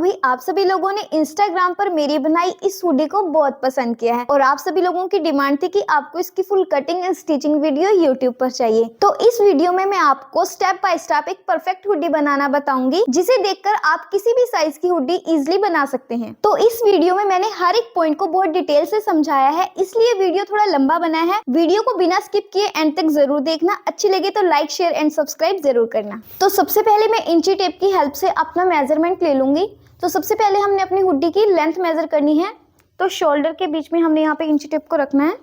भाई आप सभी लोगों ने इंस्टाग्राम पर मेरी बनाई इस हुडी को बहुत पसंद किया है और आप सभी लोगों की डिमांड थी कि आपको इसकी full cutting and stitching video YouTube पर चाहिए। तो इस वीडियो में मैं आपको स्टेप बाय स्टेप एक परफेक्ट हुडी बनाना बताऊंगी, जिसे देखकर आप किसी भी साइज की हुडी इजिली बना सकते हैं। तो इस वीडियो में मैंने हर एक पॉइंट को बहुत डिटेल से समझाया है, इसलिए वीडियो थोड़ा लंबा बना है। वीडियो को बिना स्किप किए एंड तक जरूर देखना। अच्छी लगे तो लाइक शेयर एंड सब्सक्राइब जरूर करना। तो सबसे पहले मैं इंची टेप की हेल्प से अपना मेजरमेंट ले लूंगी। तो सबसे पहले हमने अपनी हुडी की लेंथ मेजर करनी है। तो शोल्डर के बीच में हमने यहाँ पे इंची टेप को रखना है।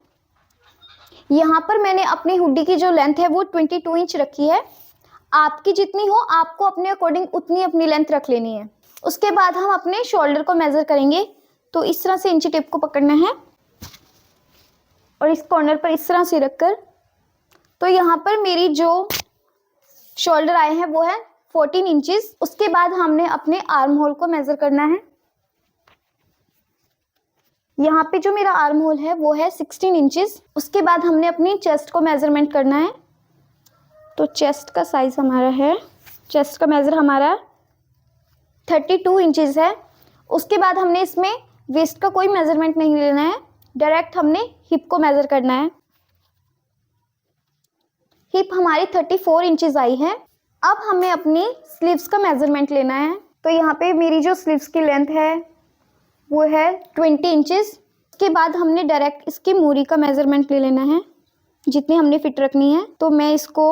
यहाँ पर मैंने अपनी हुडी की जो लेंथ है वो 22 इंच रखी है। आपकी जितनी हो आपको अपने अकॉर्डिंग उतनी अपनी लेंथ रख लेनी है। उसके बाद हम अपने शोल्डर को मेजर करेंगे। तो इस तरह से इंची टेप को पकड़ना है और इस कॉर्नर पर इस तरह से रखकर, तो यहाँ पर मेरी जो शोल्डर आए हैं वो है 14 इंचेस। उसके बाद हमने अपने आर्म होल को मेजर करना है। यहाँ पे जो मेरा आर्म होल है वो है 16 इंचेस। उसके बाद हमने अपनी चेस्ट को मेजरमेंट करना है। तो चेस्ट का साइज हमारा है, चेस्ट का मेजर हमारा 32 इंचेस है। उसके बाद हमने इसमें वेस्ट का कोई मेजरमेंट नहीं लेना है, डायरेक्ट हमने हिप को मेजर करना है। हिप हमारी 34 इंचेस आई है। अब हमें अपनी स्लीव्स का मेजरमेंट लेना है। तो यहाँ पे मेरी जो स्लीव्स की लेंथ है वो है 20 इंचेस। उसके बाद हमने डायरेक्ट इसकी मूरी का मेजरमेंट ले लेना है, जितनी हमने फिट रखनी है। तो मैं इसको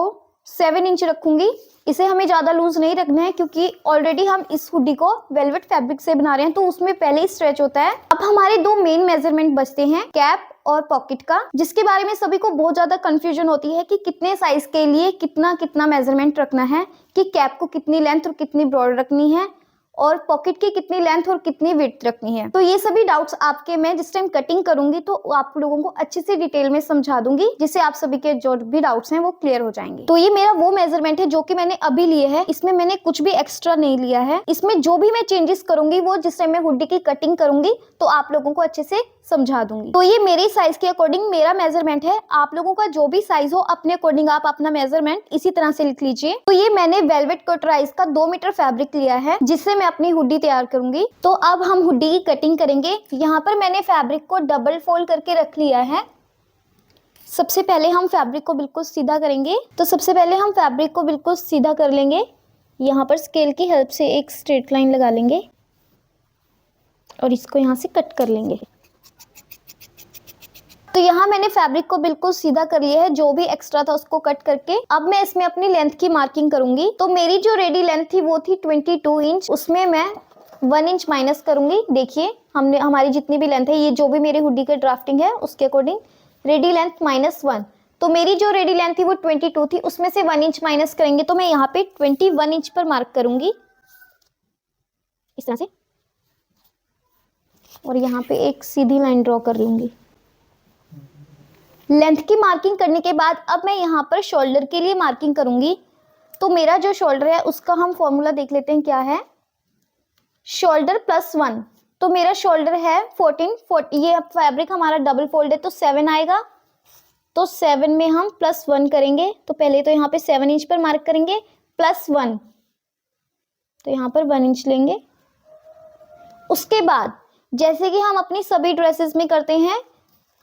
7 इंच रखूंगी। इसे हमें ज़्यादा लूज नहीं रखना है, क्योंकि ऑलरेडी हम इस हुडी को वेलवेट फैब्रिक से बना रहे हैं, तो उसमें पहले ही स्ट्रेच होता है। अब हमारे दो मेन मेजरमेंट बचते हैं, कैप और पॉकेट का, जिसके बारे में सभी को बहुत ज़्यादा कंफ्यूजन होती है कि कितने साइज के लिए कितना कितना मेजरमेंट रखना है, कि कैप को कितनी लेंथ और कितनी ब्रॉड रखनी है और पॉकेट की कितनी लेंथ और कितनी विड्थ रखनी है। तो ये सभी डाउट्स आपके मैं जिस टाइम कटिंग करूंगी तो आप लोगों को अच्छे से डिटेल में समझा दूंगी, जिससे आप सभी के जो भी डाउट्स हैं वो क्लियर हो जाएंगे। तो ये मेरा वो मेजरमेंट है जो कि मैंने अभी लिए है। इसमें मैंने कुछ भी एक्स्ट्रा नहीं लिया है। इसमें जो भी मैं चेंजेस करूंगी वो जिस टाइम मैं हुडी की कटिंग करूंगी तो आप लोगों को अच्छे से समझा दूंगी। तो ये मेरे साइज के अकॉर्डिंग मेरा मेजरमेंट है। आप लोगों का जो भी साइज हो अपने अकॉर्डिंग आप अपना मेजरमेंट इसी तरह से लिख लीजिए। तो ये मैंने वेलवेट कटराइज का 2 मीटर फैब्रिक लिया है, जिससे मैं अपनी हुडी तैयार करूंगी। तो अब हम हुडी की कटिंग करेंगे। यहाँ पर मैंने फैब्रिक को डबल फोल्ड करके रख लिया है। सबसे पहले हम फैब्रिक को बिल्कुल सीधा करेंगे। तो सबसे पहले हम फैब्रिक को बिल्कुल सीधा कर लेंगे। यहाँ पर स्केल की हेल्प से एक स्ट्रेट लाइन लगा लेंगे और इसको यहाँ से कट कर लेंगे। तो यहाँ मैंने फैब्रिक को बिल्कुल सीधा कर लिया है, जो भी एक्स्ट्रा था उसको कट करके। अब मैं इसमें अपनी लेंथ की मार्किंग करूंगी। तो मेरी जो रेडी लेंथ थी वो थी 22 इंच, उसमें मैं 1 इंच माइनस करूंगी। देखिए हमने हमारी जितनी भी लेंथ है, ये जो भी मेरी हुडी का ड्राफ्टिंग है उसके अकॉर्डिंग रेडी लेंथ -1। तो मेरी जो रेडी लेंथ थी वो 22 थी, उसमें से 1 इंच माइनस करेंगे। तो मैं यहाँ पे 21 इंच पर मार्क करूंगी इस तरह से, और यहाँ पे एक सीधी लाइन ड्रॉ कर लूंगी। लेंथ की मार्किंग करने के बाद अब मैं यहाँ पर शोल्डर के लिए मार्किंग करूंगी। तो मेरा जो शोल्डर है उसका हम फॉर्मूला देख लेते हैं क्या है। शोल्डर +1। तो मेरा शोल्डर है 14, ये फैब्रिक हमारा डबल फोल्ड है तो 7 आएगा। तो 7 में हम +1 करेंगे। तो पहले तो यहाँ पे 7 इंच पर मार्क करेंगे, +1, तो यहाँ पर 1 इंच लेंगे। उसके बाद जैसे कि हम अपनी सभी ड्रेसेस में करते हैं,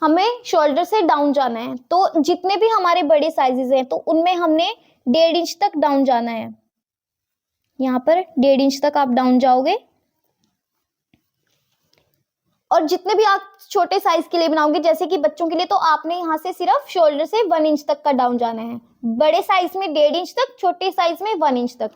हमें शोल्डर से डाउन जाना है। तो जितने भी हमारे बड़े साइजेस हैं तो उनमें हमने 1.5 इंच तक डाउन जाना है। यहाँ पर 1.5 इंच तक आप डाउन जाओगे। और जितने भी आप छोटे साइज के लिए बनाओगे, जैसे कि बच्चों के लिए, तो आपने यहाँ से सिर्फ शोल्डर से 1 इंच तक का डाउन जाना है। बड़े साइज में 1.5 इंच तक, छोटे साइज में 1 इंच तक।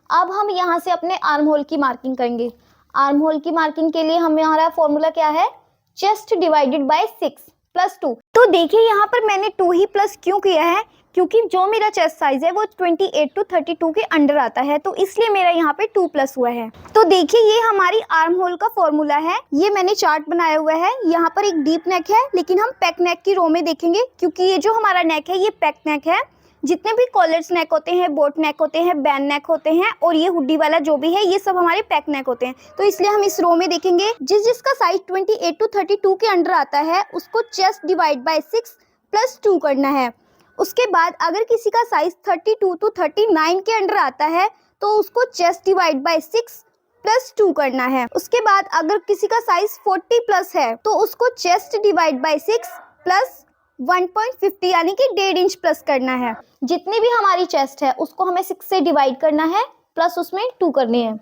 अब हम यहाँ से अपने आर्म होल की मार्किंग करेंगे। आर्म होल की मार्किंग के लिए हमारा फॉर्मूला क्या है, चेस्ट डिवाइडेड बाय 6 +2। तो देखिए यहाँ पर मैंने 2 ही प्लस क्यों किया है, क्योंकि जो मेरा चेस्ट साइज है वो 28 to 32 के अंडर आता है, तो इसलिए मेरा यहाँ पे 2 प्लस हुआ है। तो देखिए ये हमारी आर्म होल का फॉर्मूला है। ये मैंने चार्ट बनाया हुआ है। यहाँ पर एक डीप नेक है, लेकिन हम पैक नेक की रो में देखेंगे, क्योंकि ये जो हमारा नेक है ये पैक नेक है। जितने भी कॉलर्स नेक होते हैं, बोट नेक होते हैं, बैंड नेक होते हैं, और ये हुडी वाला जो भी है ये सब हमारे पैक नेक होते हैं। तो इसलिए हम इस रो में देखेंगे जिसका साइज 28 to 32 के अंडर आता है उसको चेस्ट डिवाइड बाय 6 +2 करना है। उसके बाद अगर किसी का साइज 32 to 39 के अंडर आता है तो उसको चेस्ट डिवाइड बाय 6 प्लस 2 करना है। उसके बाद अगर किसी का साइज 40 प्लस है तो उसको चेस्ट डिवाइड बाय 6 प्लस 1.50 यानी कि 1.5 इंच प्लस करना है। जितनी भी हमारी चेस्ट है उसको हमें 6 से डिवाइड करना है प्लस उसमें 2 करनी है।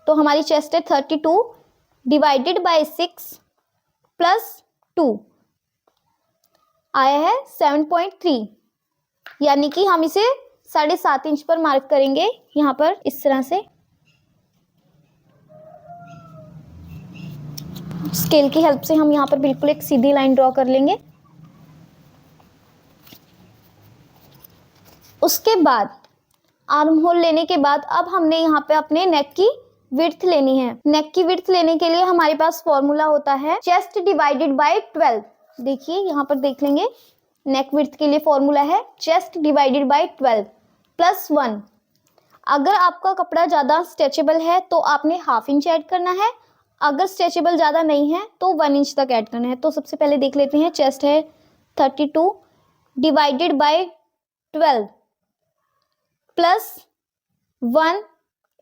तो हमारी चेस्ट है 32 डिवाइडेड बाय 6 प्लस 2 आया है 7.3, यानी कि हम इसे 7.5 इंच पर मार्क करेंगे यहाँ पर इस तरह से। स्केल की हेल्प से हम यहाँ पर बिल्कुल एक सीधी लाइन ड्रॉ कर लेंगे। उसके बाद आर्म होल लेने के बाद अब हमने यहाँ पे अपने नेक की विड्थ लेनी है। नेक की विड्थ लेने के लिए हमारे पास फॉर्मूला होता है चेस्ट डिवाइडेड बाय 12। देखिए यहाँ पर देख लेंगे, नेक विड्थ के लिए फॉर्मूला है चेस्ट डिवाइडेड बाय 12 प्लस 1। अगर आपका कपड़ा ज़्यादा स्ट्रेचेबल है तो आपने हाफ इंच ऐड करना है, अगर स्ट्रेचेबल ज़्यादा नहीं है तो 1 इंच तक ऐड करना है। तो सबसे पहले देख लेते हैं, चेस्ट है 32 divided by 12 plus 1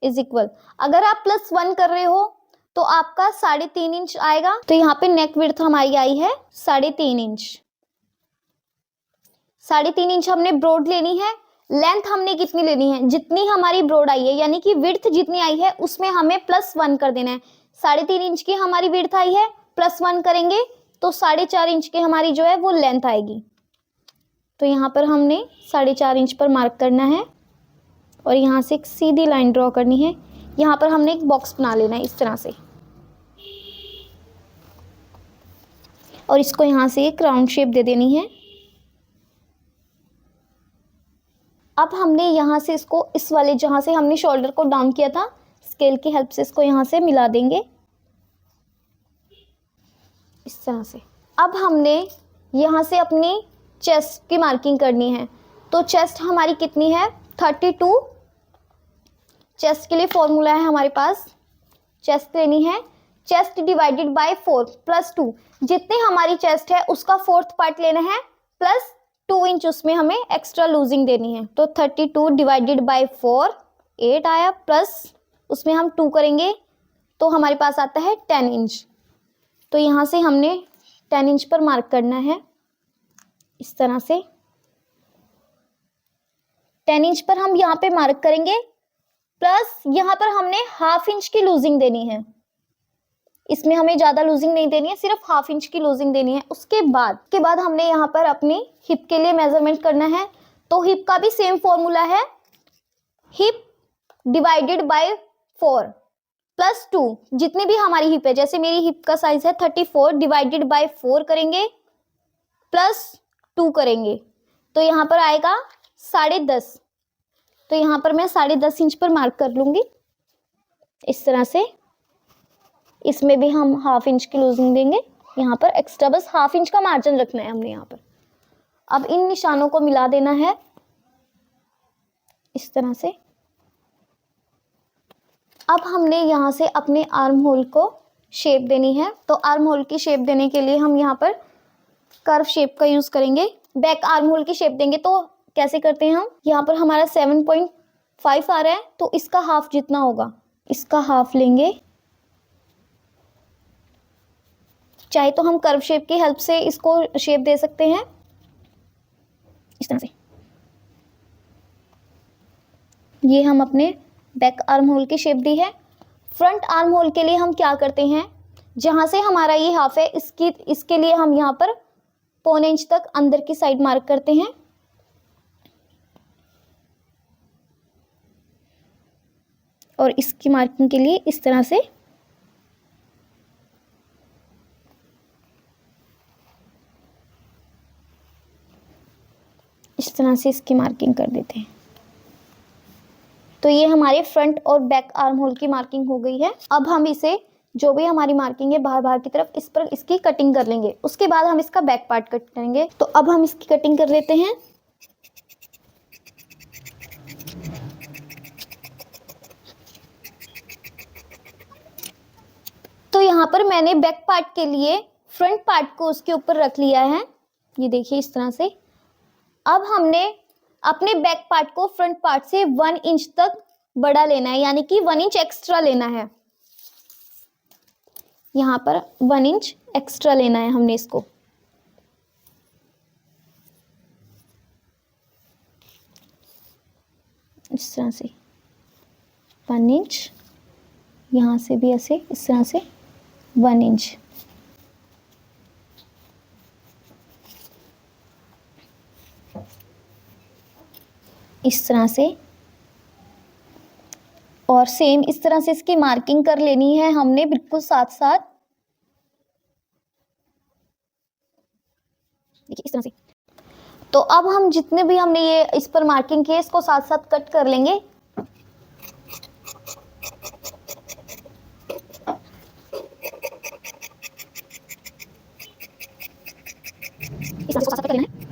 is equal, अगर आप प्लस 1 कर रहे हो तो आपका 3.5 इंच आएगा। तो यहाँ पे नेक विड्थ हमारी आई है 3.5 इंच। 3.5 इंच हमने ब्रॉड लेनी है। लेंथ हमने कितनी लेनी है, जितनी हमारी ब्रॉड आई है यानी कि विड्थ जितनी आई है उसमें हमें प्लस 1 कर देना है। 3.5 इंच की हमारी विड्थ आई है, प्लस 1 करेंगे तो 4.5 इंच की हमारी जो है वो लेंथ आएगी। तो यहाँ पर हमने 4.5 इंच पर मार्क करना है और यहाँ से एक सीधी लाइन ड्रॉ करनी है। यहाँ पर हमने एक बॉक्स बना लेना है इस तरह से और इसको यहाँ से एक राउंड शेप दे देनी है। अब हमने यहाँ से इसको इस वाले जहाँ से हमने शोल्डर को डाउन किया था, स्केल की हेल्प से इसको यहाँ से मिला देंगे इस तरह से। अब हमने यहाँ से अपनी चेस्ट की मार्किंग करनी है। तो चेस्ट हमारी कितनी है 32। चेस्ट के लिए फॉर्मूला है हमारे पास, चेस्ट लेनी है चेस्ट डिवाइडेड बाय 4 प्लस 2। जितनी हमारी चेस्ट है उसका 4th पार्ट लेना है प्लस 2 इंच उसमें हमें एक्स्ट्रा लूजिंग देनी है। तो 32 डिवाइडेड बाय 4 8 आया, प्लस उसमें हम 2 करेंगे तो हमारे पास आता है 10 इंच। तो यहाँ से हमने 10 इंच पर मार्क करना है इस तरह से। 10 इंच पर हम यहाँ पे मार्क करेंगे, प्लस यहाँ पर हमने हाफ इंच की लूजिंग देनी है। इसमें हमें ज़्यादा लूजिंग नहीं देनी है, सिर्फ हाफ इंच की लूजिंग देनी है। उसके बाद हमने यहाँ पर अपनी हिप के लिए मेजरमेंट करना है। तो हिप का भी सेम फॉर्मूला है, हिप डिवाइडेड बाय 4 प्लस 2। जितनी भी हमारी हिप है, जैसे मेरी हिप का साइज है 34 डिवाइडेड बाय 4 करेंगे प्लस 2 करेंगे तो यहाँ पर आएगा 10.5। तो यहाँ पर मैं 10.5 इंच पर मार्क कर लूँगी इस तरह से। इसमें भी हम हाफ इंच की लूजिंग देंगे, यहाँ पर एक्स्ट्रा बस हाफ इंच का मार्जिन रखना है हमने यहाँ पर। अब इन निशानों को मिला देना है इस तरह से। अब हमने यहाँ से अपने आर्म होल को शेप देनी है। तो आर्म होल की शेप देने के लिए हम यहाँ पर कर्व शेप का यूज करेंगे। बैक आर्म होल की शेप देंगे तो कैसे करते हैं हम, यहाँ पर हमारा 7.5 आ रहा है तो इसका हाफ जितना होगा इसका हाफ लेंगे। चाहे तो हम कर्व शेप की हेल्प से इसको शेप दे सकते हैं इस तरह से। ये हम अपने बैक आर्म होल की शेप दी है। फ्रंट आर्म होल के लिए हम क्या करते हैं, जहां से हमारा ये हाफ है इसके लिए हम यहाँ पर 1.25 इंच तक अंदर की साइड मार्क करते हैं। और इसकी मार्किंग के लिए इस तरह से इसकी मार्किंग कर देते हैं। तो ये हमारे फ्रंट और बैक आर्म होल की मार्किंग हो गई है। अब हम इसे जो भी हमारी मार्किंग है बाहर की तरफ इस पर इसकी कटिंग कर लेंगे। उसके बाद हम इसका बैक पार्ट कट करेंगे। तो अब हम इसकी कटिंग कर लेते हैं। तो यहाँ पर मैंने बैक पार्ट के लिए फ्रंट पार्ट को उसके ऊपर रख लिया है, ये देखिए इस तरह से। अब हमने अपने बैक पार्ट को फ्रंट पार्ट से 1 इंच तक बड़ा लेना है, यानी कि 1 इंच एक्स्ट्रा लेना है। यहाँ पर 1 इंच एक्स्ट्रा लेना है हमने इसको। इस तरह से 1 इंच, यहाँ से भी ऐसे इस तरह से 1 इंच। इस तरह से, और सेम इस तरह से इसकी मार्किंग कर लेनी है हमने बिल्कुल साथ साथ। देखिए इस तरह से। तो अब हम जितने भी हमने ये इस पर मार्किंग किए इसको साथ साथ कट कर लेंगे। इस तरह से साथ साथ कट लेना है।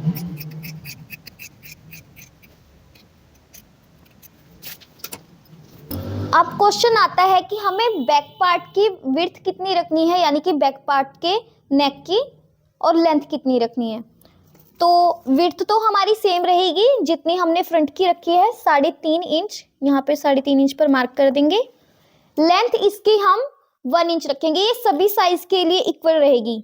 अब क्वेश्चन आता है कि हमें बैक पार्ट की विड्थ कितनी रखनी है, यानी कि बैक पार्ट के नेक की, और लेंथ कितनी रखनी है। तो विड्थ तो हमारी सेम रहेगी जितनी हमने फ्रंट की रखी है, 3.5 इंच। यहाँ पे 3.5 इंच पर मार्क कर देंगे। लेंथ इसकी हम 1 इंच रखेंगे। ये सभी साइज के लिए इक्वल रहेगी,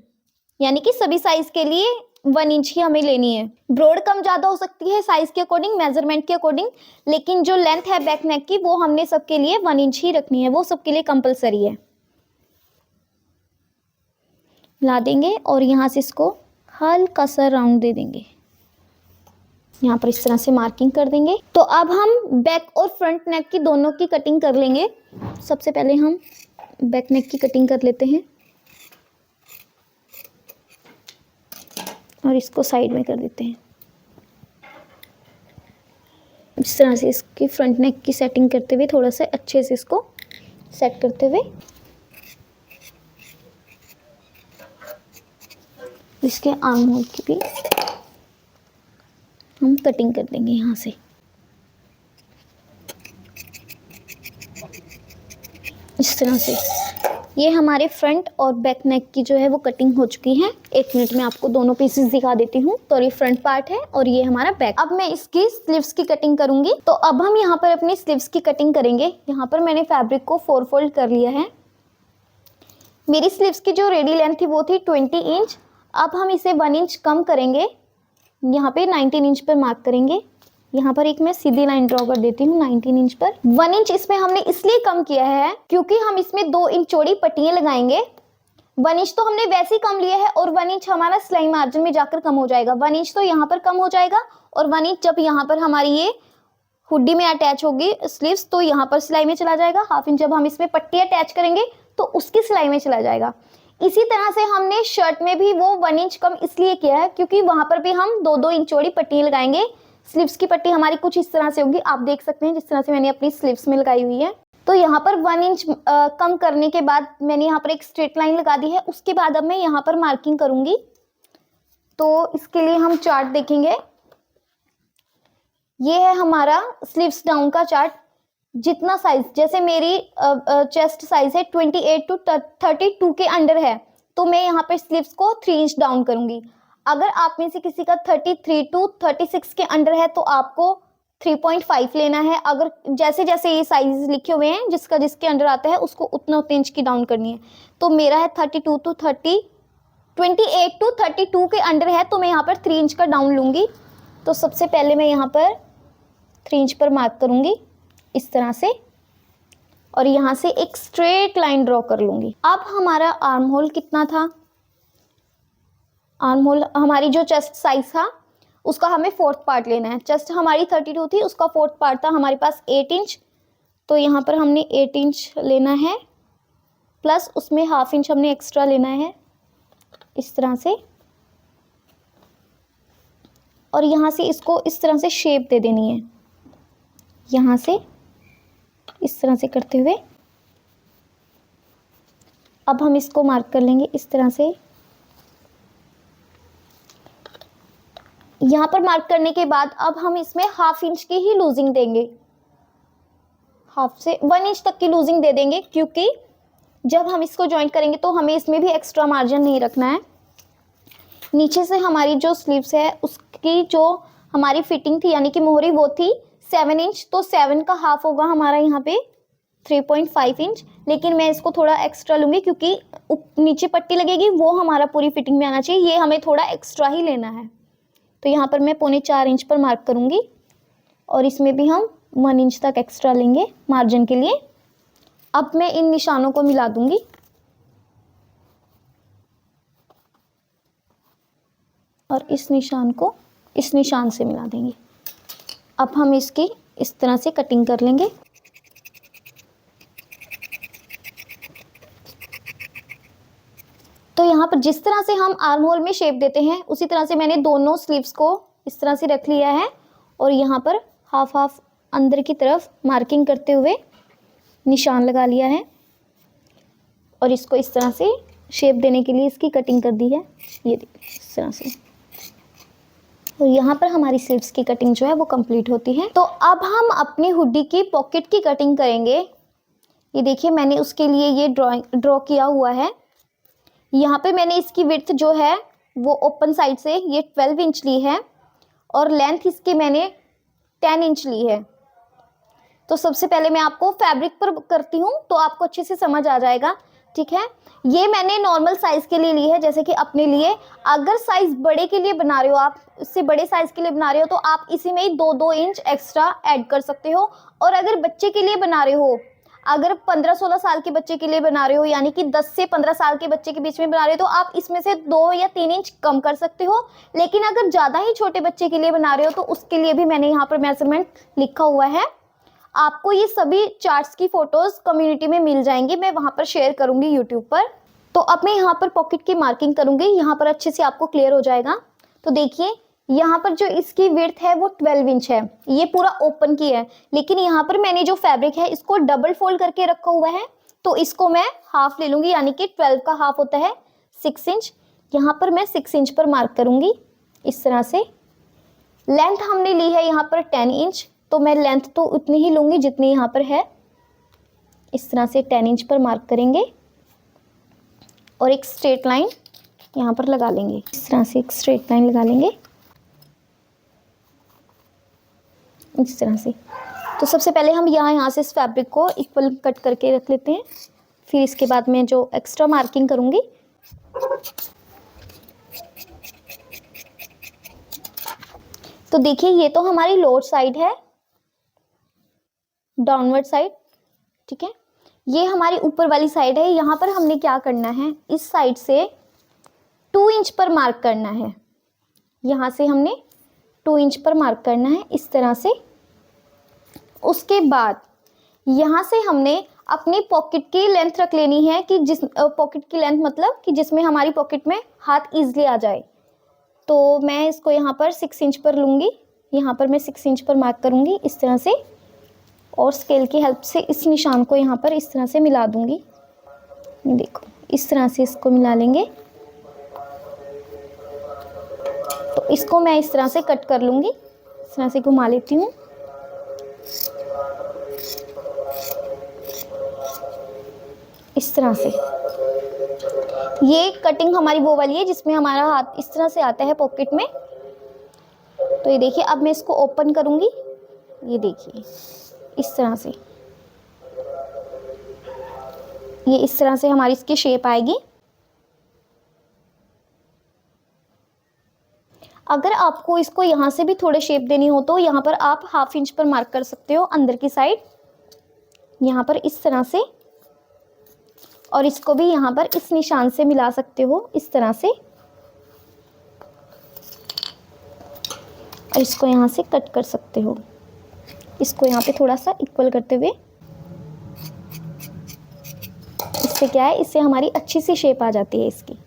यानी कि सभी साइज के लिए 1 इंच ही हमें लेनी है। ब्रॉड कम ज़्यादा हो सकती है साइज के अकॉर्डिंग, मेजरमेंट के अकॉर्डिंग, लेकिन जो लेंथ है बैक नेक की वो हमने सबके लिए 1 इंच ही रखनी है, वो सबके लिए कंपलसरी है। ला देंगे और यहाँ से इसको हल्का सा राउंड दे देंगे। यहाँ पर इस तरह से मार्किंग कर देंगे। तो अब हम बैक और फ्रंट नेक की दोनों की कटिंग कर लेंगे। सबसे पहले हम बैक नेक की कटिंग कर लेते हैं और इसको साइड में कर देते हैं। इस तरह से इसकी फ्रंट नेक की सेटिंग करते हुए, थोड़ा सा अच्छे से इसको सेट करते हुए इसके आर्म होल की भी हम कटिंग कर देंगे यहाँ से। इस तरह से ये हमारे फ्रंट और बैक नेक की जो है वो कटिंग हो चुकी है। 1 मिनट में आपको दोनों पीसेस दिखा देती हूँ। तो ये फ्रंट पार्ट है और ये हमारा बैक। अब मैं इसकी स्लीव्स की कटिंग करूंगी। तो अब हम यहाँ पर अपनी स्लीव्स की कटिंग करेंगे। यहाँ पर मैंने फैब्रिक को 4 फोल्ड कर लिया है। मेरी स्लीव्स की जो रेडी लेंथ थी वो थी 20 इंच। अब हम इसे 1 इंच कम करेंगे। यहाँ पे 19 इंच पर मार्क करेंगे। यहाँ पर एक मैं सीधी लाइन ड्रॉ कर देती हूँ 19 इंच पर। 1 इंच इसमें हमने इसलिए कम किया है क्योंकि हम इसमें 2 इंच चौड़ी पट्टियां लगाएंगे। 1 इंच तो हमने वैसे ही कम लिया है और 1 इंच हमारा सिलाई मार्जिन में जाकर कम हो जाएगा। 1 इंच तो यहाँ पर कम हो जाएगा और 1 इंच जब यहाँ पर हमारी ये हुड्डी में अटैच होगी स्लीव्स तो यहाँ पर सिलाई में चला जाएगा। 1/2 इंच जब हम इसमें पट्टी अटैच करेंगे तो उसकी सिलाई में चला जाएगा। इसी तरह से हमने शर्ट में भी वो 1 इंच कम इसलिए किया है क्योंकि वहां पर भी हम 2-2 इंच चौड़ी पट्टियां लगाएंगे। स्लीव्स की पट्टी हमारी कुछ इस तरह से होगी, आप देख सकते हैं जिस तरह से मैंने अपनी स्लीव्स में लगाई हुई है। तो यहाँ पर 1 इंच कम करने के बाद मैंने यहाँ पर एक स्ट्रेट लाइन लगा दी है। उसके बाद अब मैं यहाँ पर मार्किंग करूंगी। तो इसके लिए हम चार्ट देखेंगे। ये है हमारा स्लीव्स डाउन का चार्ट। जितना साइज, जैसे मेरी चेस्ट साइज है 28 टू 32 के अंडर है तो मैं यहाँ पे स्लीव्स को 3 इंच डाउन करूंगी। अगर आप में से किसी का 33 टू 36 के अंडर है तो आपको 3.5 लेना है। अगर जैसे जैसे ये साइज लिखे हुए हैं जिसका जिसके अंडर आता है उसको उतना इंच की डाउन करनी है। तो मेरा है 28 टू 32 के अंडर है तो मैं यहाँ पर 3 इंच का डाउन लूंगी। तो सबसे पहले मैं यहाँ पर 3 इंच पर मार्क करूंगी इस तरह से और यहाँ से एक स्ट्रेट लाइन ड्रॉ कर लूंगी। अब हमारा आर्म होल कितना था, आर्म होल हमारी जो चेस्ट साइज था उसका हमें 4th पार्ट लेना है। चेस्ट हमारी 32 थी, उसका 4th पार्ट था हमारे पास 8 इंच। तो यहाँ पर हमने 8 इंच लेना है प्लस उसमें 1/2 इंच हमने एक्स्ट्रा लेना है इस तरह से। और यहाँ से इसको इस तरह से शेप दे देनी है, यहाँ से इस तरह से करते हुए। अब हम इसको मार्क कर लेंगे इस तरह से। यहाँ पर मार्क करने के बाद अब हम इसमें 1/2 इंच की ही लूजिंग देंगे, 1/2 से 1 इंच तक की लूजिंग दे देंगे क्योंकि जब हम इसको जॉइंट करेंगे तो हमें इसमें भी एक्स्ट्रा मार्जिन नहीं रखना है। नीचे से हमारी जो स्लीव्स है उसकी जो हमारी फिटिंग थी यानी कि मोहरी वो थी 7 इंच, तो 7 का हाफ होगा हमारा यहाँ पे 3.5 इंच। लेकिन मैं इसको थोड़ा एक्स्ट्रा लूँगी क्योंकि नीचे पट्टी लगेगी वो हमारा पूरी फिटिंग में आना चाहिए, ये हमें थोड़ा एक्स्ट्रा ही लेना है। तो यहाँ पर मैं 3.25 इंच पर मार्क करूँगी और इसमें भी हम 1 इंच तक एक्स्ट्रा लेंगे मार्जिन के लिए। अब मैं इन निशानों को मिला दूँगी और इस निशान को इस निशान से मिला देंगे। अब हम इसकी इस तरह से कटिंग कर लेंगे। तो यहाँ पर जिस तरह से हम आर्म होल में शेप देते हैं उसी तरह से मैंने दोनों स्लीव्स को इस तरह से रख लिया है और यहाँ पर हाफ हाफ अंदर की तरफ मार्किंग करते हुए निशान लगा लिया है और इसको इस तरह से शेप देने के लिए इसकी कटिंग कर दी है, ये देखिए इस तरह से। और यहाँ पर हमारी स्लीव्स की कटिंग जो है वो कंप्लीट होती है। तो अब हम अपनी हुडी की पॉकेट की कटिंग करेंगे। ये देखिए मैंने उसके लिए ये ड्रॉ किया हुआ है। यहाँ पे मैंने इसकी विड्थ जो है वो ओपन साइड से ये 12 इंच ली है और लेंथ इसकी मैंने 10 इंच ली है। तो सबसे पहले मैं आपको फैब्रिक पर करती हूँ तो आपको अच्छे से समझ आ जाएगा, ठीक है। ये मैंने नॉर्मल साइज़ के लिए ली है, जैसे कि अपने लिए। अगर साइज़ बड़े के लिए बना रहे हो आप, इससे बड़े साइज़ के लिए बना रहे हो तो आप इसी में ही 2-2 इंच एक्स्ट्रा ऐड कर सकते हो। और अगर बच्चे के लिए बना रहे हो, अगर 15-16 साल के बच्चे के लिए बना रहे हो, यानी कि 10 से 15 साल के बच्चे के बीच में बना रहे हो, तो आप इसमें से 2 या 3 इंच कम कर सकते हो। लेकिन अगर ज़्यादा ही छोटे बच्चे के लिए बना रहे हो तो उसके लिए भी मैंने यहाँ पर मेजरमेंट लिखा हुआ है। आपको ये सभी चार्ट्स की फ़ोटोज़ कम्युनिटी में मिल जाएंगी, मैं वहाँ पर शेयर करूँगी यूट्यूब पर। तो अब मैं यहाँ पर पॉकेट की मार्किंग करूँगी, यहाँ पर अच्छे से आपको क्लियर हो जाएगा। तो देखिए यहाँ पर जो इसकी विड्थ है वो 12 इंच है, ये पूरा ओपन की है। लेकिन यहाँ पर मैंने जो फैब्रिक है इसको डबल फोल्ड करके रखा हुआ है, तो इसको मैं हाफ ले लूँगी, यानी कि 12 का हाफ होता है 6 इंच। यहाँ पर मैं 6 इंच पर मार्क करूँगी इस तरह से। लेंथ हमने ली है यहाँ पर 10 इंच, तो मैं लेंथ तो उतनी ही लूँगी जितनी यहाँ पर है। इस तरह से 10 इंच पर मार्क करेंगे और एक स्ट्रेट लाइन यहाँ पर लगा लेंगे। इस तरह से एक स्ट्रेट लाइन लगा लेंगे इस तरह से। तो सबसे पहले हम यहाँ से इस फैब्रिक को इक्वल कट करके रख लेते हैं, फिर इसके बाद मैं जो एक्स्ट्रा मार्किंग करूँगी। तो देखिए ये तो हमारी लोअर साइड है, डाउनवर्ड साइड, ठीक है। ये हमारी ऊपर वाली साइड है। यहाँ पर हमने क्या करना है, इस साइड से 2 इंच पर मार्क करना है। यहाँ से हमने 2 इंच पर मार्क करना है इस तरह से। उसके बाद यहाँ से हमने अपनी पॉकेट की लेंथ रख लेनी है, कि जिस पॉकेट की लेंथ मतलब कि जिसमें हमारी पॉकेट में हाथ ईजिली आ जाए। तो मैं इसको यहाँ पर 6 इंच पर लूँगी, यहाँ पर मैं 6 इंच पर मार्क करूँगी इस तरह से, और स्केल की हेल्प से इस निशान को यहाँ पर इस तरह से मिला दूँगी। ये देखो इस तरह से इसको मिला लेंगे। तो इसको मैं इस तरह से कट कर लूँगी, इस तरह से घुमा लेती हूँ। इस तरह से ये कटिंग हमारी वो वाली है जिसमें हमारा हाथ इस तरह से आता है पॉकेट में। तो ये देखिए अब मैं इसको ओपन करूँगी, ये देखिए इस तरह से, ये इस तरह से हमारी इसकी शेप आएगी। अगर आपको इसको यहाँ से भी थोड़े शेप देनी हो तो यहाँ पर आप 1/2 इंच पर मार्क कर सकते हो अंदर की साइड, यहाँ पर इस तरह से। और इसको भी यहाँ पर इस निशान से मिला सकते हो इस तरह से, और इसको यहाँ से कट कर सकते हो। इसको यहाँ पे थोड़ा सा इक्वल करते हुए, इससे क्या है, इससे हमारी अच्छी सी शेप आ जाती है इसकी।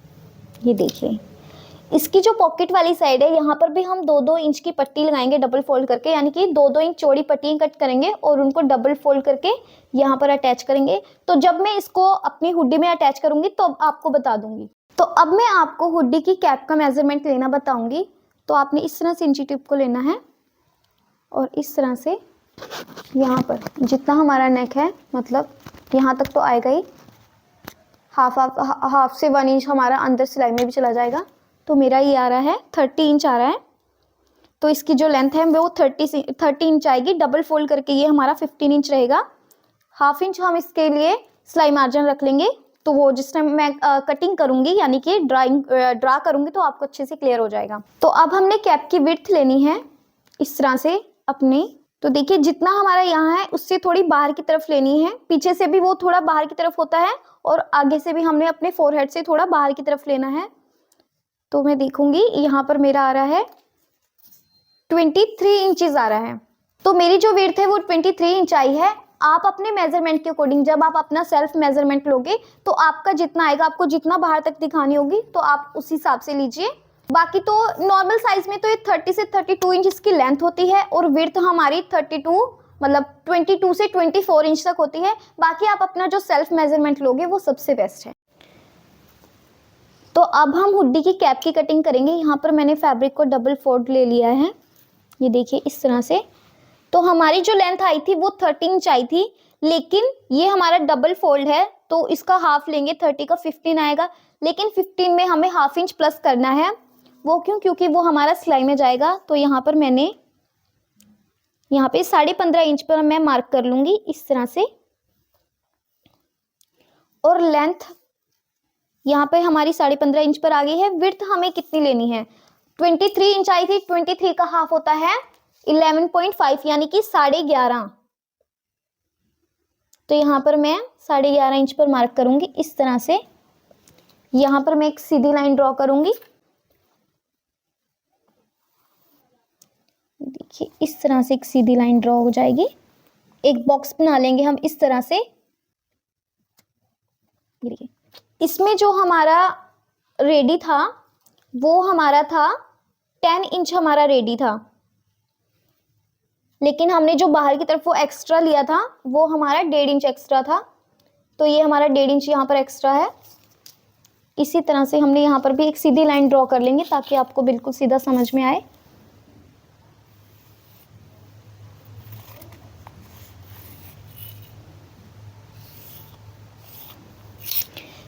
ये देखिए इसकी जो पॉकेट वाली साइड है यहाँ पर भी हम 2-2 इंच की पट्टी लगाएंगे डबल फोल्ड करके, यानी कि 2-2 इंच चौड़ी पट्टियाँ कट करेंगे और उनको डबल फोल्ड करके यहाँ पर अटैच करेंगे। तो जब मैं इसको अपनी हुडी में अटैच करूँगी तो आपको बता दूँगी। तो अब मैं आपको हुडी की कैप का मेजरमेंट लेना बताऊँगी। तो आपने इस तरह से इंची टिप को लेना है और इस तरह से यहाँ पर जितना हमारा नेक है, मतलब यहाँ तक तो आएगा ही, हाफ से 1 इंच हमारा अंदर सिलाई में भी चला जाएगा। तो मेरा ये आ रहा है 30 इंच आ रहा है। तो इसकी जो लेंथ है वो 30 इंच आएगी। डबल फोल्ड करके ये हमारा 15 इंच रहेगा। हाफ इंच हम इसके लिए सिलाई मार्जिन रख लेंगे। तो वो जिस टाइम मैं कटिंग करूंगी यानी कि ड्रा करूंगी तो आपको अच्छे से क्लियर हो जाएगा। तो अब हमने कैप की विड्थ लेनी है इस तरह से अपनी। तो देखिए जितना हमारा यहाँ है उससे थोड़ी बाहर की तरफ लेनी है। पीछे से भी वो थोड़ा बाहर की तरफ होता है और आगे से भी हमने अपने फोरहेड से थोड़ा बाहर की तरफ लेना है। तो मैं देखूंगी यहाँ पर मेरा आ रहा है 23 इंचेस आ रहा है। तो मेरी जो विड्थ है वो 23 इंच आई है। आप अपने मेजरमेंट के अकॉर्डिंग जब आप अपना सेल्फ मेजरमेंट लोगे तो आपका जितना आएगा, आपको जितना बाहर तक दिखानी होगी तो आप उस हिसाब से लीजिए। बाकी तो नॉर्मल साइज में तो ये 30 से 32 इंच इसकी लेंथ होती है और विड्थ हमारी 32 मतलब 22 से 24 इंच तक होती है। बाकी आप अपना जो सेल्फ मेजरमेंट लोगे वो सबसे बेस्ट है। तो अब हम हुडी की कैप की कटिंग करेंगे। यहाँ पर मैंने फैब्रिक को डबल फोल्ड ले लिया है, ये देखिए इस तरह से। तो हमारी जो लेंथ आई थी वो 13 इंच आई थी, लेकिन ये हमारा डबल फोल्ड है तो इसका हाफ लेंगे, 30 का 15 आएगा। लेकिन 15 में हमें हाफ इंच प्लस करना है। वो क्यों? क्योंकि वो हमारा सिलाई में जाएगा। तो यहाँ पर मैंने यहाँ पे 15.5 इंच पर मैं मार्क कर लूंगी इस तरह से। और लेंथ यहाँ पे हमारी 15.5 इंच पर आ गई है। विड्थ हमें कितनी लेनी है? 23 इंच आई थी, 23 का हाफ होता है 11.5 यानी कि 11.5। तो यहाँ पर मैं 11.5 इंच पर मार्क करूंगी इस तरह से। यहाँ पर मैं एक सीधी लाइन ड्रॉ करूंगी, देखिए इस तरह से एक सीधी लाइन ड्रॉ हो जाएगी। एक बॉक्स बना लेंगे हम इस तरह से। देखिए इसमें जो हमारा रेडी था वो हमारा था 10 इंच हमारा रेडी था, लेकिन हमने जो बाहर की तरफ वो एक्स्ट्रा लिया था वो हमारा 1.5 इंच एक्स्ट्रा था। तो ये हमारा 1.5 इंच यहाँ पर एक्स्ट्रा है। इसी तरह से हमने यहाँ पर भी एक सीधी लाइन ड्रॉ कर लेंगे ताकि आपको बिल्कुल सीधा समझ में आए।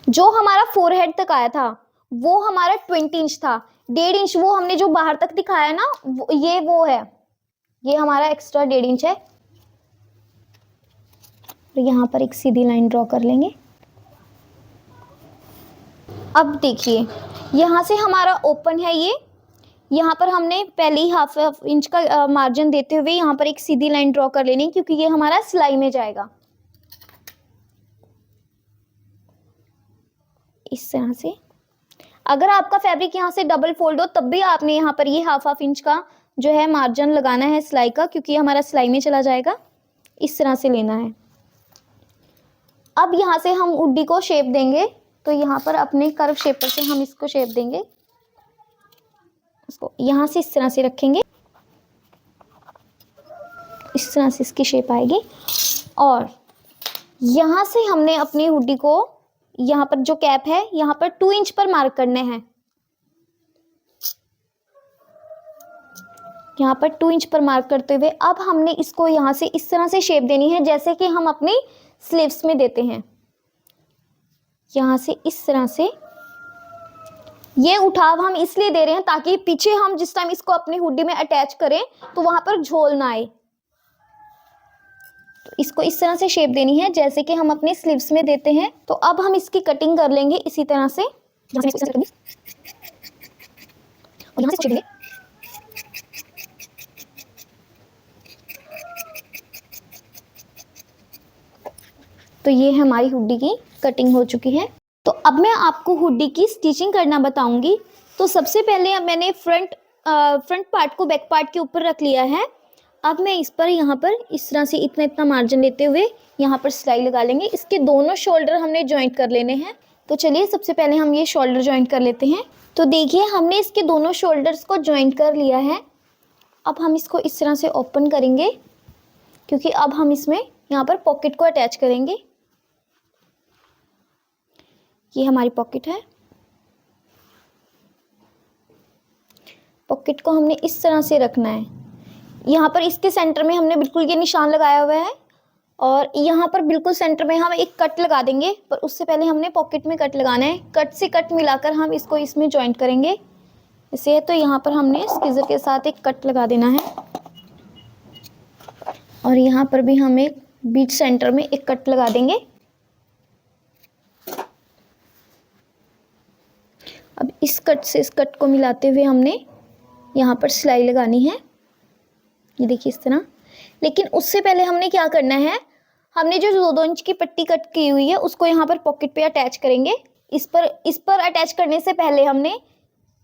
जो हमारा फोरहेड तक आया था वो हमारा 20 इंच था। 1.5 इंच वो हमने जो बाहर तक दिखाया ना ये वो है, ये हमारा एक्स्ट्रा 1.5 इंच है। और यहाँ पर एक सीधी लाइन ड्रॉ कर लेंगे। अब देखिए यहाँ से हमारा ओपन है ये, यहाँ पर हमने पहले ही हाफ इंच का मार्जिन देते हुए यहाँ पर एक सीधी लाइन ड्रॉ कर लेनी क्योंकि ये हमारा सिलाई में जाएगा इस तरह से। अगर आपका फैब्रिक यहाँ से डबल फोल्ड हो तब भी आपने यहाँ पर ये हाफ इंच का जो है मार्जिन लगाना है सिलाई का, क्योंकि ये हमारा सिलाई में चला जाएगा। इस तरह से लेना है। अब यहाँ से हम हुडी को शेप देंगे। तो यहाँ पर अपने कर्व शेपर से हम इसको शेप देंगे। इसको यहाँ से इस तरह से रखेंगे, इस तरह से इसकी शेप आएगी। और यहाँ से हमने अपनी हुडी को यहाँ पर जो कैप है यहाँ पर 2 इंच पर मार्क करने हैं। यहाँ पर 2 इंच पर मार्क करते हुए अब हमने इसको यहाँ से इस तरह से शेप देनी है जैसे कि हम अपनी स्लीव्स में देते हैं। यहाँ से इस तरह से ये उठाव हम इसलिए दे रहे हैं ताकि पीछे हम जिस टाइम इसको अपनी हुडी में अटैच करें तो वहां पर झोल ना आए। तो इसको इस तरह से शेप देनी है जैसे कि हम अपने स्लीव्स में देते हैं। तो अब हम इसकी कटिंग कर लेंगे इसी तरह से। और यहाँ से तो ये हमारी हुडी की कटिंग हो चुकी है। तो अब मैं आपको हुडी की स्टिचिंग करना बताऊंगी। तो सबसे पहले मैंने फ्रंट पार्ट को बैक पार्ट के ऊपर रख लिया है। अब मैं इस पर यहाँ पर इस तरह से इतना मार्जिन लेते हुए यहाँ पर सिलाई लगा लेंगे। इसके दोनों शोल्डर हमने जॉइंट कर लेने हैं। तो चलिए सबसे पहले हम ये शोल्डर जॉइंट कर लेते हैं। तो देखिए हमने इसके दोनों शोल्डर्स को जॉइंट कर लिया है। अब हम इसको इस तरह से ओपन करेंगे क्योंकि अब हम इसमें यहाँ पर पॉकेट को अटैच करेंगे। ये हमारी पॉकेट है। पॉकेट को हमने इस तरह से रखना है। यहाँ पर इसके सेंटर में हमने बिल्कुल ये निशान लगाया हुआ है और यहाँ पर बिल्कुल सेंटर में हम एक कट लगा देंगे, पर उससे पहले हमने पॉकेट में कट लगाना है। कट से कट मिलाकर हम इसको इसमें जॉइंट करेंगे ऐसे है। तो यहाँ पर हमने स्किज़र के साथ एक कट लगा देना है और यहाँ पर भी हम एक बीच सेंटर में एक कट लगा देंगे। अब इस कट से इस कट को मिलाते हुए हमने यहाँ पर सिलाई लगानी है, ये देखिए इस तरह। लेकिन उससे पहले हमने क्या करना है, हमने जो 2-2 इंच की पट्टी कट की हुई है उसको यहाँ पर पॉकेट पे अटैच करेंगे। इस पर अटैच करने से पहले हमने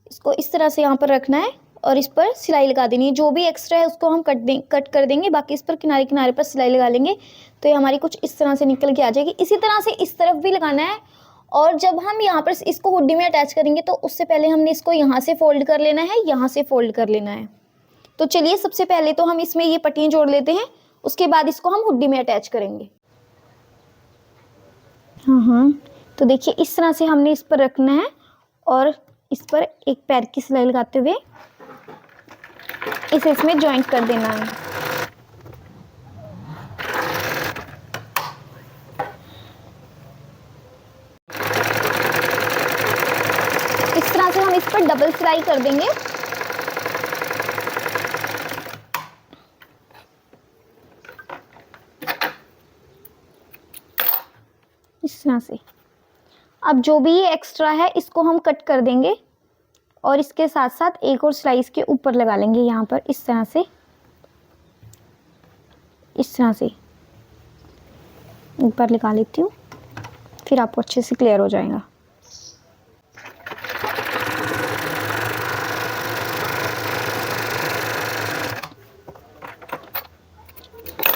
इसको इस तरह से यहाँ पर रखना है और इस पर सिलाई लगा देनी है। जो भी एक्स्ट्रा है उसको हम कट कर देंगे, बाकी इस पर किनारे किनारे पर सिलाई लगा लेंगे तो ये हमारी कुछ इस तरह से निकल के आ जाएगी। इसी तरह से इस तरफ भी लगाना है। और जब हम यहाँ पर इसको हुडी में अटैच करेंगे तो उससे पहले हमने इसको यहाँ से फोल्ड कर लेना है, यहाँ से फोल्ड कर लेना है। तो चलिए सबसे पहले तो हम इसमें ये पट्टियाँ जोड़ लेते हैं, उसके बाद इसको हम हुडी में अटैच करेंगे। हाँ, तो देखिए इस तरह से हमने इस पर रखना है और इस पर एक पैर की सिलाई लगाते हुए इसे इसमें जॉइंट कर देना है। इस तरह से हम इस पर डबल सिलाई कर देंगे। इस तरह से अब जो भी ये एक्स्ट्रा है इसको हम कट कर देंगे और इसके साथ साथ एक और सिलाई इसके ऊपर लगा लेंगे। यहाँ पर इस तरह से ऊपर लगा लेती हूँ, फिर आपको अच्छे से क्लियर हो जाएगा।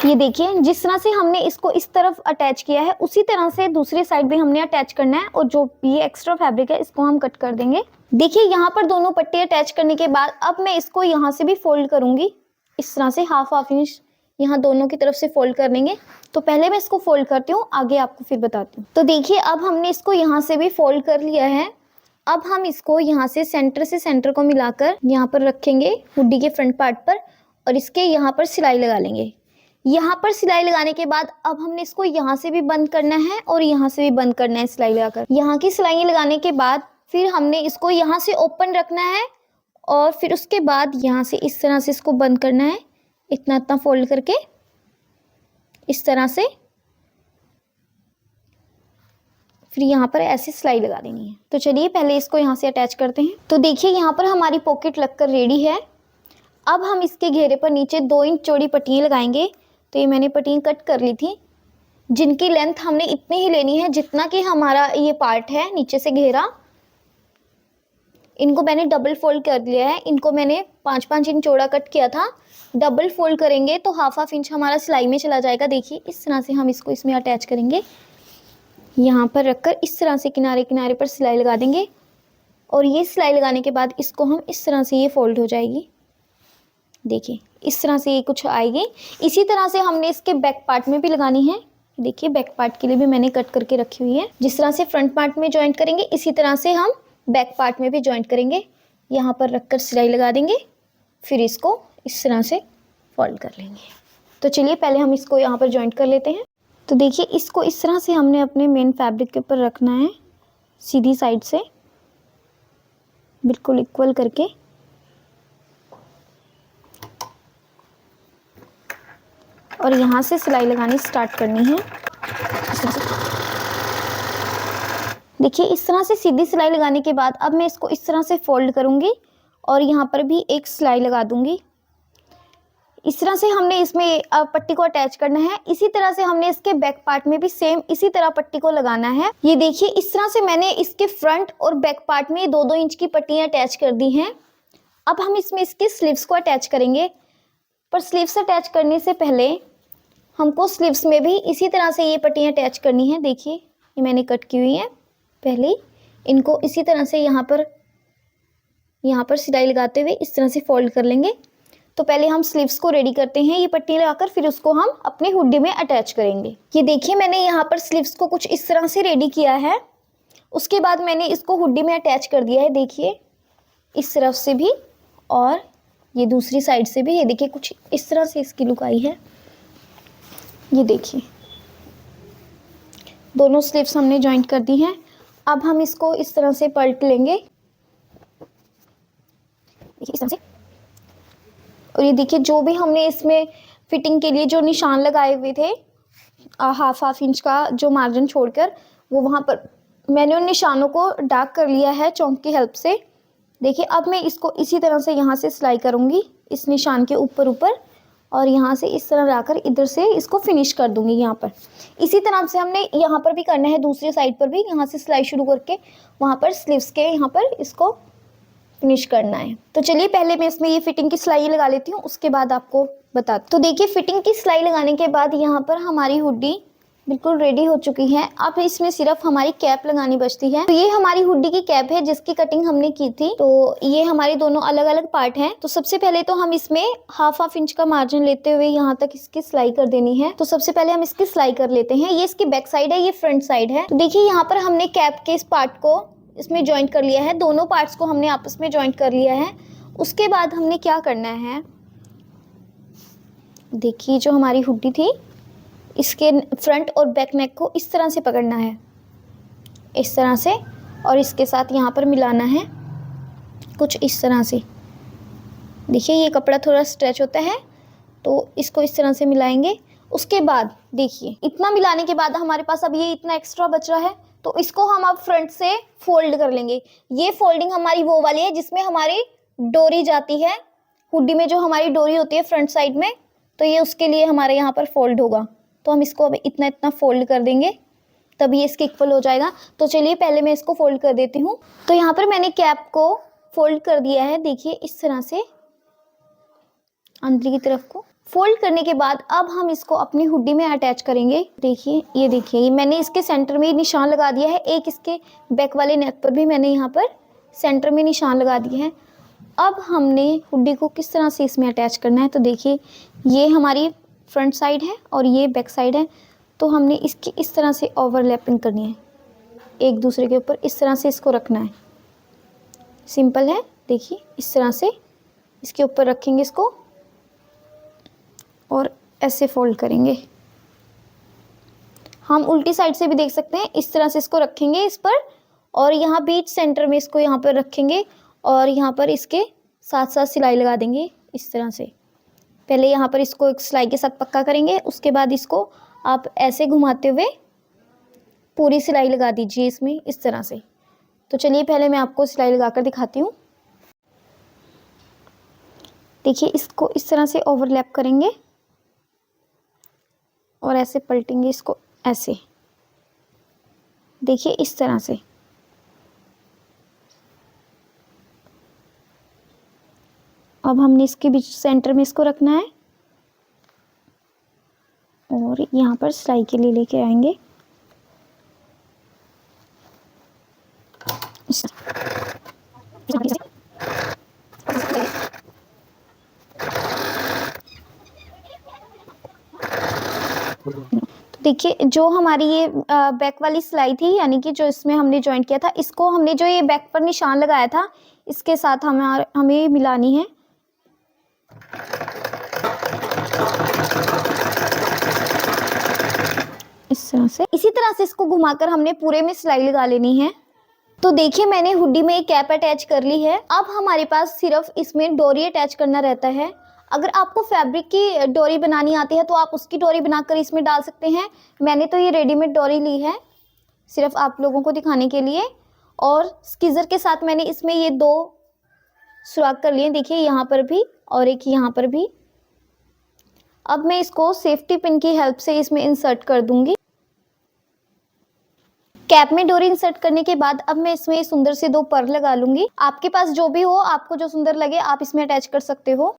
ये देखिए जिस तरह से हमने इसको इस तरफ अटैच किया है उसी तरह से दूसरी साइड भी हमने अटैच करना है और जो ये एक्स्ट्रा फैब्रिक है इसको हम कट कर देंगे। देखिए यहाँ पर दोनों पट्टी अटैच करने के बाद अब मैं इसको यहाँ से भी फोल्ड करूँगी। इस तरह से हाफ इंच यहाँ दोनों की तरफ से फोल्ड कर लेंगे। तो पहले मैं इसको फोल्ड करती हूँ, आगे आपको फिर बताती हूँ। तो देखिए अब हमने इसको यहाँ से भी फोल्ड कर लिया है। अब हम इसको यहाँ से सेंटर को मिलाकर यहाँ पर रखेंगे हुडी के फ्रंट पार्ट पर और इसके यहाँ पर सिलाई लगा लेंगे। यहाँ पर सिलाई लगाने के बाद अब हमने इसको यहाँ से भी बंद करना है और यहाँ से भी बंद करना है सिलाई लगाकर। यहाँ की सिलाई लगाने के बाद फिर हमने इसको यहाँ से ओपन रखना है और फिर उसके बाद यहाँ से इस तरह से इसको बंद करना है, इतना फोल्ड करके इस तरह से। फिर यहाँ पर ऐसे सिलाई लगा देनी है। तो चलिए पहले इसको यहाँ से अटैच करते हैं। तो देखिए यहाँ पर हमारी पॉकेट लगकर रेडी है। अब हम इसके घेरे पर नीचे 2 इंच चौड़ी पट्टियाँ लगाएंगे। तो ये मैंने पट्टियाँ कट कर ली थी, जिनकी लेंथ हमने इतनी ही लेनी है जितना कि हमारा ये पार्ट है नीचे से घेरा। इनको मैंने डबल फोल्ड कर लिया है। इनको मैंने 5-5 इंच चौड़ा कट किया था। डबल फोल्ड करेंगे तो हाफ इंच हमारा सिलाई में चला जाएगा। देखिए इस तरह से हम इसको इसमें अटैच करेंगे। यहाँ पर रखकर इस तरह से किनारे किनारे पर सिलाई लगा देंगे और ये सिलाई लगाने के बाद इसको हम इस तरह से ये फोल्ड हो जाएगी। देखिए इस तरह से ये कुछ आएगी। इसी तरह से हमने इसके बैक पार्ट में भी लगानी है। देखिए बैक पार्ट के लिए भी मैंने कट करके रखी हुई है। जिस तरह से फ्रंट पार्ट में जॉइंट करेंगे इसी तरह से हम बैक पार्ट में भी जॉइंट करेंगे। यहाँ पर रखकर सिलाई लगा देंगे, फिर इसको इस तरह से फोल्ड कर लेंगे। तो चलिए पहले हम इसको यहाँ पर जॉइंट कर लेते हैं। तो देखिए इसको इस तरह से हमने अपने मेन फैब्रिक के ऊपर रखना है, सीधी साइड से बिल्कुल इक्वल करके। और यहाँ से सिलाई लगानी स्टार्ट करनी है। देखिए इस तरह से सीधी सिलाई लगाने के बाद अब मैं इसको इस तरह से फोल्ड करूँगी और यहाँ पर भी एक सिलाई लगा दूँगी। इस तरह से हमने इसमें पट्टी को अटैच करना है। इसी तरह से हमने इसके बैक पार्ट में भी सेम इसी तरह पट्टी को लगाना है। ये देखिए इस तरह से मैंने इसके फ्रंट और बैक पार्ट में 2-2 इंच की पट्टियाँ अटैच कर दी हैं। अब हम इसमें इसकी स्लीव्स को अटैच करेंगे, पर स्लीव्स अटैच करने से पहले हमको स्लीव्स में भी इसी तरह से ये पट्टियाँ अटैच करनी है। देखिए ये मैंने कट की हुई है। पहले इनको इसी तरह से यहाँ पर सिलाई लगाते हुए इस तरह से फोल्ड कर लेंगे। तो पहले हम स्लीव्स को रेडी करते हैं ये पट्टी लगाकर, फिर उसको हम अपनी हुडी में अटैच करेंगे। ये देखिए मैंने यहाँ पर स्लीव्स को कुछ इस तरह से रेडी किया है। उसके बाद मैंने इसको हुडी में अटैच कर दिया है। देखिए इस तरफ से भी और ये दूसरी साइड से भी। ये देखिए कुछ इस तरह से इसकी लुक आई है। ये देखिए दोनों स्लीव्स हमने जॉइंट कर दी हैं। अब हम इसको इस तरह से पलट लेंगे देखिए इस तरह से। और ये देखिए जो भी हमने इसमें फिटिंग के लिए जो निशान लगाए हुए थे हाफ इंच का जो मार्जिन छोड़कर, वो वहाँ पर मैंने उन निशानों को डार्क कर लिया है चौक की हेल्प से। देखिए अब मैं इसको इसी तरह से यहाँ से सिलाई करूँगी इस निशान के ऊपर और यहाँ से इस तरह लाकर इधर से इसको फिनिश कर दूँगी यहाँ पर। इसी तरह से हमने यहाँ पर भी करना है, दूसरी साइड पर भी यहाँ से सिलाई शुरू करके वहाँ पर स्लीव्स के यहाँ पर इसको फिनिश करना है। तो चलिए पहले मैं इसमें ये फिटिंग की सिलाई लगा लेती हूँ, उसके बाद आपको बता। तो देखिए फिटिंग की सिलाई लगाने के बाद यहाँ पर हमारी हुडी बिल्कुल रेडी हो चुकी है। अब इसमें सिर्फ हमारी कैप लगानी बचती है। तो ये हमारी हुडी की कैप है जिसकी कटिंग हमने की थी। तो ये हमारे दोनों अलग अलग पार्ट हैं। तो सबसे पहले तो हम इसमें हाफ इंच का मार्जिन लेते हुए यहाँ तक इसकी सिलाई कर देनी है। तो सबसे पहले हम इसकी सिलाई कर लेते हैं। ये इसकी बैक साइड है, ये फ्रंट साइड है। तो देखिए यहाँ पर हमने कैप के इस पार्ट को इसमें ज्वाइंट कर लिया है, दोनों पार्ट्स को हमने आपस में ज्वाइंट कर लिया है। उसके बाद हमने क्या करना है, देखिए जो हमारी हुडी थी इसके फ्रंट और बैक नेक को इस तरह से पकड़ना है, इस तरह से, और इसके साथ यहाँ पर मिलाना है कुछ इस तरह से। देखिए ये कपड़ा थोड़ा स्ट्रेच होता है तो इसको इस तरह से मिलाएंगे। उसके बाद देखिए इतना मिलाने के बाद हमारे पास अब ये इतना एक्स्ट्रा बच रहा है, तो इसको हम अब फ्रंट से फोल्ड कर लेंगे। ये फोल्डिंग हमारी वो वाली है जिसमें हमारी डोरी जाती है, हुडी में जो हमारी डोरी होती है फ्रंट साइड में, तो ये उसके लिए हमारे यहाँ पर फोल्ड होगा। तो हम इसको अब इतना इतना फोल्ड कर देंगे तभी इसके इक्वल हो जाएगा। तो चलिए पहले मैं इसको फोल्ड कर देती हूँ। तो यहाँ पर मैंने कैप को फोल्ड कर दिया है, देखिए इस तरह से अंदर की तरफ को फोल्ड करने के बाद अब हम इसको अपनी हुडी में अटैच करेंगे। देखिए ये देखिए ये मैंने इसके सेंटर में निशान लगा दिया है, एक इसके बैक वाले नेक पर भी मैंने यहाँ पर सेंटर में निशान लगा दिए हैं। अब हमने हुडी को किस तरह से इसमें अटैच करना है, तो देखिए ये हमारी फ्रंट साइड है और ये बैक साइड है। तो हमने इसकी इस तरह से ओवरलैपिंग करनी है, एक दूसरे के ऊपर इस तरह से इसको रखना है। सिंपल है, देखिए इस तरह से इसके ऊपर रखेंगे इसको और ऐसे फोल्ड करेंगे। हम उल्टी साइड से भी देख सकते हैं, इस तरह से इसको रखेंगे इस पर और यहाँ बीच सेंटर में इसको यहाँ पर रखेंगे और यहाँ पर इसके साथ साथ सिलाई लगा देंगे इस तरह से। पहले यहाँ पर इसको एक सिलाई के साथ पक्का करेंगे, उसके बाद इसको आप ऐसे घुमाते हुए पूरी सिलाई लगा दीजिए इसमें इस तरह से। तो चलिए पहले मैं आपको सिलाई लगाकर दिखाती हूँ। देखिए इसको इस तरह से ओवरलैप करेंगे और ऐसे पलटेंगे इसको ऐसे, देखिए इस तरह से। अब हमने इसके बीच सेंटर में इसको रखना है और यहाँ पर सिलाई के लिए लेके आएंगे। तो देखिए जो हमारी ये बैक वाली सिलाई थी, यानी कि जो इसमें हमने जॉइंट किया था, इसको हमने जो ये बैक पर निशान लगाया था इसके साथ हमें मिलानी है। इस तरह से, इसी तरह से इसको घुमाकर हमने पूरे में सिलाई लगा लेनी है। तो देखिए मैंने हुडी में एक कैप अटैच कर ली है। अब हमारे पास सिर्फ इसमें डोरी अटैच करना रहता है। अगर आपको फैब्रिक की डोरी बनानी आती है तो आप उसकी डोरी बनाकर इसमें डाल सकते हैं। मैंने तो ये रेडीमेड डोरी ली है सिर्फ आप लोगों को दिखाने के लिए, और स्किजर के साथ मैंने इसमें ये 2 सुराख कर लिए, देखिए यहाँ पर भी और एक यहाँ पर भी। अब मैं इसको सेफ्टी पिन की हेल्प से इसमें इंसर्ट कर दूंगी। कैप में डोरी इंसर्ट करने के बाद अब मैं इसमें सुंदर से 2 पर्ल लगा लूंगी। आपके पास जो भी हो, आपको जो सुंदर लगे आप इसमें अटैच कर सकते हो।